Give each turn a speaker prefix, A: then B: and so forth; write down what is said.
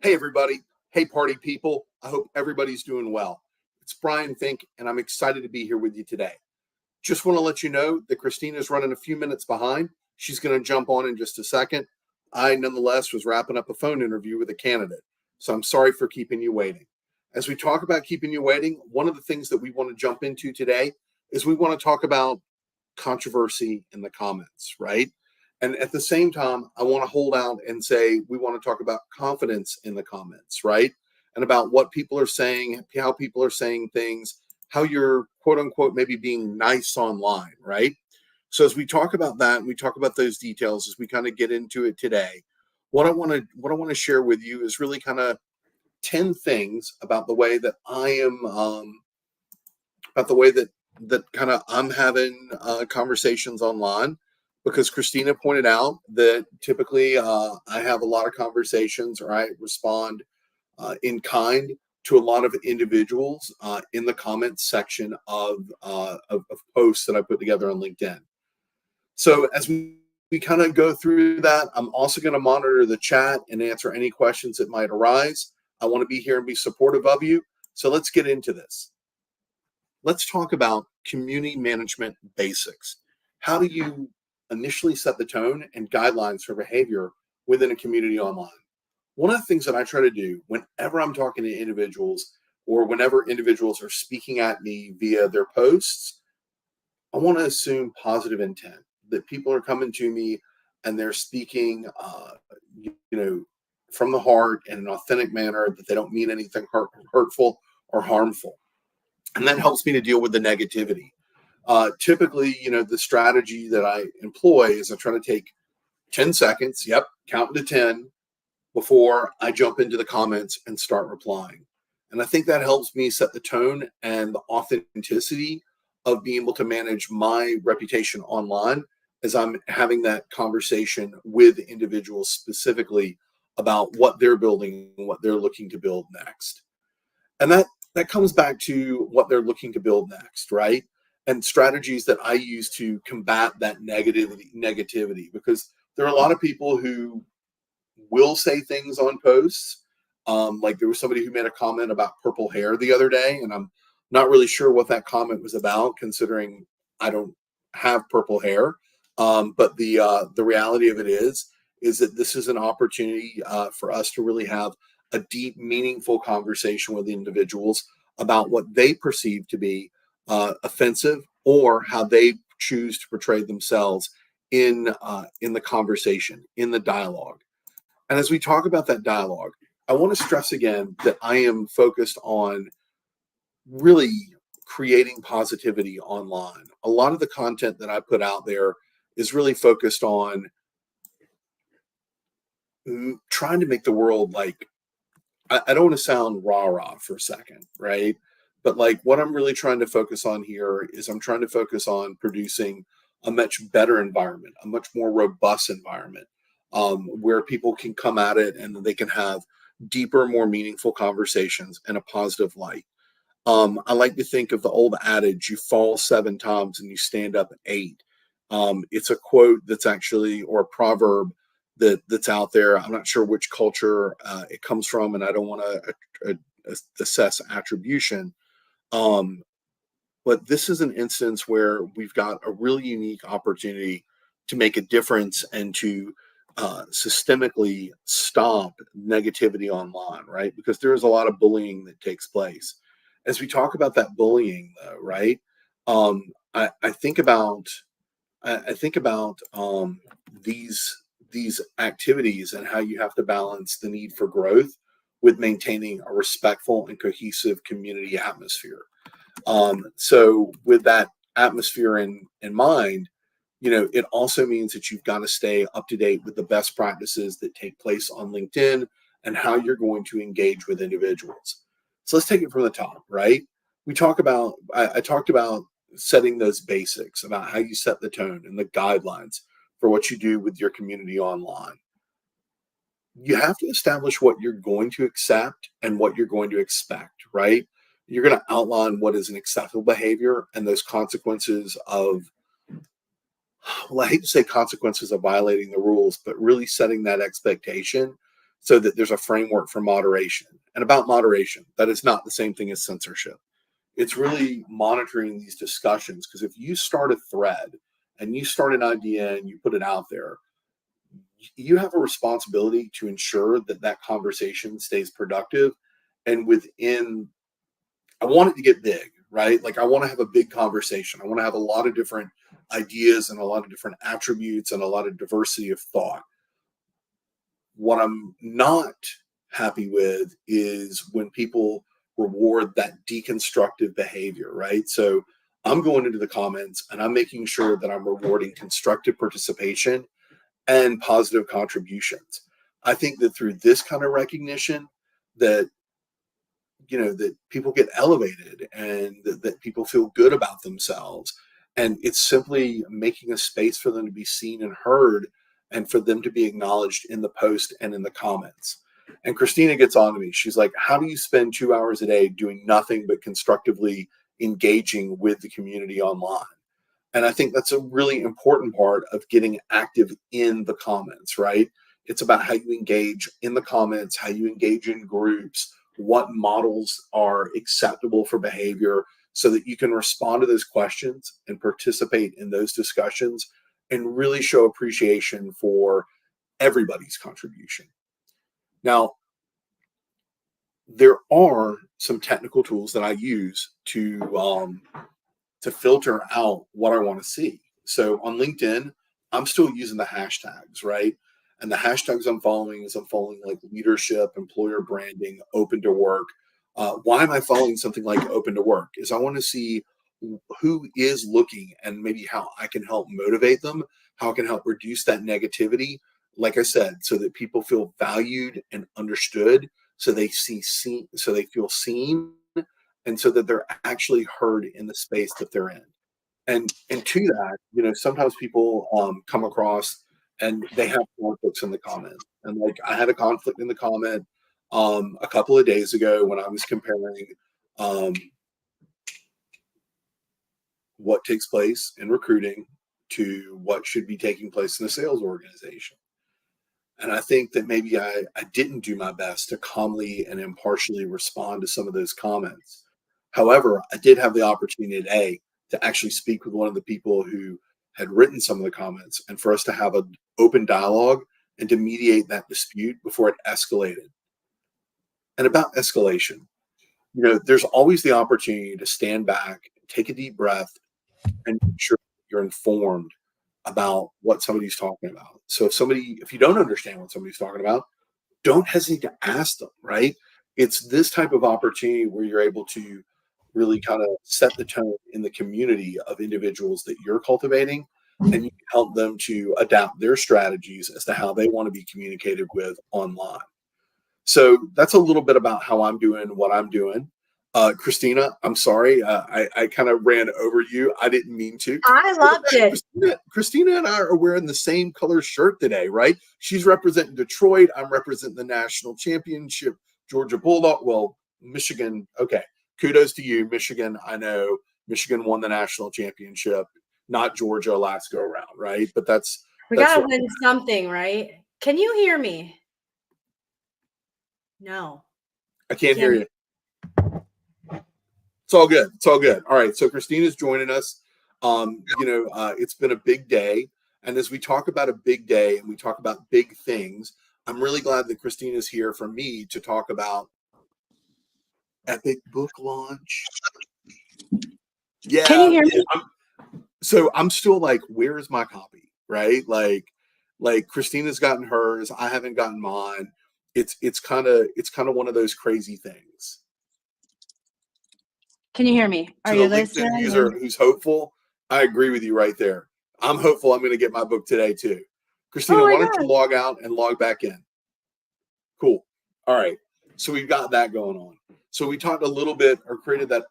A: Hey, everybody. Hey, party people. I hope everybody's doing well. It's Brian Fink, and I'm excited to be here with you today. Just want to let you know that Christina's running a few minutes behind. She's going to jump on in just a second. I, nonetheless, was wrapping up a phone interview with a candidate, so I'm sorry for keeping you waiting. As we talk about keeping you waiting, one of the things that we want to jump into today is we want to talk about controversy in the comments, right? And at the same time, I want to hold out and say we want to talk about confidence in the comments, right? And about what people are saying, how people are saying things, how you're quote unquote maybe being nice online, right? So as we talk about that, we talk about those details as we kind of get into it today. What I want to share with you is really kind of 10 things about the way that I am about the way that kind of I'm having conversations online, because Christina pointed out that typically I have a lot of conversations, or I respond in kind to a lot of individuals in the comments section of posts that I put together on LinkedIn. So as we kind of go through that, I'm also going to monitor the chat and answer any questions that might arise. I want to be here and be supportive of you. So let's get into this. Let's talk about community management basics. How do you initially set the tone and guidelines for behavior within a community online? One of the things that I try to do whenever I'm talking to individuals, or whenever individuals are speaking at me via their posts, I want to assume positive intent, that people are coming to me and they're speaking, from the heart in an authentic manner, that they don't mean anything hurtful or harmful. And that helps me to deal with the negativity. Typically, the strategy that I employ is I try to take 10 seconds, counting to 10, before I jump into the comments and start replying. And I think that helps me set the tone and the authenticity of being able to manage my reputation online as I'm having that conversation with individuals specifically about what they're building and what they're looking to build next. And that comes back to what they're looking to build next, right? And strategies that I use to combat that negativity, because there are a lot of people who will say things on posts. Like there was somebody who made a comment about purple hair the other day, and I'm not really sure what that comment was about, considering I don't have purple hair. But the reality of it is that this is an opportunity for us to really have a deep, meaningful conversation with individuals about what they perceive to be offensive, or how they choose to portray themselves in the conversation, in the dialogue. And as we talk about that dialogue, I want to stress again that I am focused on really creating positivity online. A lot of the content that I put out there is really focused on trying to make the world like, I don't want to sound rah-rah for a second, right? But like what I'm really trying to focus on here is I'm trying to focus on producing a much better environment, a much more robust environment, where people can come at it and they can have deeper, more meaningful conversations in a positive light. I like to think of the old adage, you fall 7 times and you stand up 8. It's a quote that's actually, or a proverb that's out there. I'm not sure which culture it comes from, and I don't want to assess attribution. But this is an instance where we've got a really unique opportunity to make a difference and to systemically stop negativity online, right? Because there is a lot of bullying that takes place. As we talk about that bullying, though, right? I think about these activities and how you have to balance the need for growth with maintaining a respectful and cohesive community atmosphere. So with that atmosphere in mind, it also means that you've got to stay up to date with the best practices that take place on LinkedIn and how you're going to engage with individuals. So let's take it from the top, right? I talked about setting those basics, about how you set the tone and the guidelines for what you do with your community online. You have to establish what you're going to accept and what you're going to expect, right? You're going to outline what is an acceptable behavior and those consequences of, well, I hate to say consequences of violating the rules, but really setting that expectation so that there's a framework for moderation. And about moderation, that is not the same thing as censorship. It's really monitoring these discussions, because if you start a thread and you start an idea and you put it out there, you have a responsibility to ensure that that conversation stays productive and within. I want it to get big, right? Like, I want to have a big conversation. I want to have a lot of different ideas and a lot of different attributes and a lot of diversity of thought. What I'm not happy with is when people reward that deconstructive behavior, right? So I'm going into the comments and I'm making sure that I'm rewarding constructive participation and positive contributions. I think that through this kind of recognition, that that people get elevated and that people feel good about themselves. And it's simply making a space for them to be seen and heard, and for them to be acknowledged in the post and in the comments. And Christina gets on to me. She's like, how do you spend 2 hours a day doing nothing but constructively engaging with the community online? And I think that's a really important part of getting active in the comments, right? It's about how you engage in the comments, how you engage in groups, what models are acceptable for behavior, so that you can respond to those questions and participate in those discussions and really show appreciation for everybody's contribution. Now, there are some technical tools that I use to filter out what I want to see. So on LinkedIn, I'm still using the hashtags, right? And the hashtags I'm following like leadership, employer branding, open to work. Why am I following something like open to work? Is I want to see who is looking and maybe how I can help motivate them, how I can help reduce that negativity. Like I said, so that people feel valued and understood, so they so they feel seen, and so that they're actually heard in the space that they're in. And to that, sometimes people come across and they have conflicts in the comment. And like, I had a conflict in the comment a couple of days ago when I was comparing um, what takes place in recruiting to what should be taking place in a sales organization. And I think that maybe I didn't do my best to calmly and impartially respond to some of those comments. However, I did have the opportunity today to actually speak with one of the people who had written some of the comments, and for us to have an open dialogue and to mediate that dispute before it escalated. And about escalation, there's always the opportunity to stand back, take a deep breath, and make sure you're informed about what somebody's talking about. So if you don't understand what somebody's talking about, don't hesitate to ask them, right? It's this type of opportunity where you're able to really kind of set the tone in the community of individuals that you're cultivating, and you can help them to adapt their strategies as to how they want to be communicated with online. So that's a little bit about how I'm doing what I'm doing. Christina, I'm sorry. I kind of ran over you. I didn't mean to.
B: I loved it.
A: Christina and I are wearing the same color shirt today, right? She's representing Detroit. I'm representing the national championship, Georgia Bulldog. Well, Michigan. Okay. Kudos to you, Michigan. I know Michigan won the national championship, not Georgia last go around, right? But
B: we got to win something, right? Can you hear me? No.
A: I can't hear you. It's all good. It's all good. All right. So Christina's joining us. It's been a big day. And as we talk about a big day and we talk about big things, I'm really glad that Christina's here for me to talk about epic book launch. Yeah.
B: Can you hear me?
A: I'm still like, where's my copy? Right? Like Christina's gotten hers. I haven't gotten mine. It's kind of one of those crazy things.
B: Can you hear me? Are you listening?
A: LinkedIn user who's hopeful, I agree with you right there. I'm hopeful I'm going to get my book today too. Christina, why don't you log out and log back in? Cool. All right. So we've got that going on. So we talked a little bit, or created that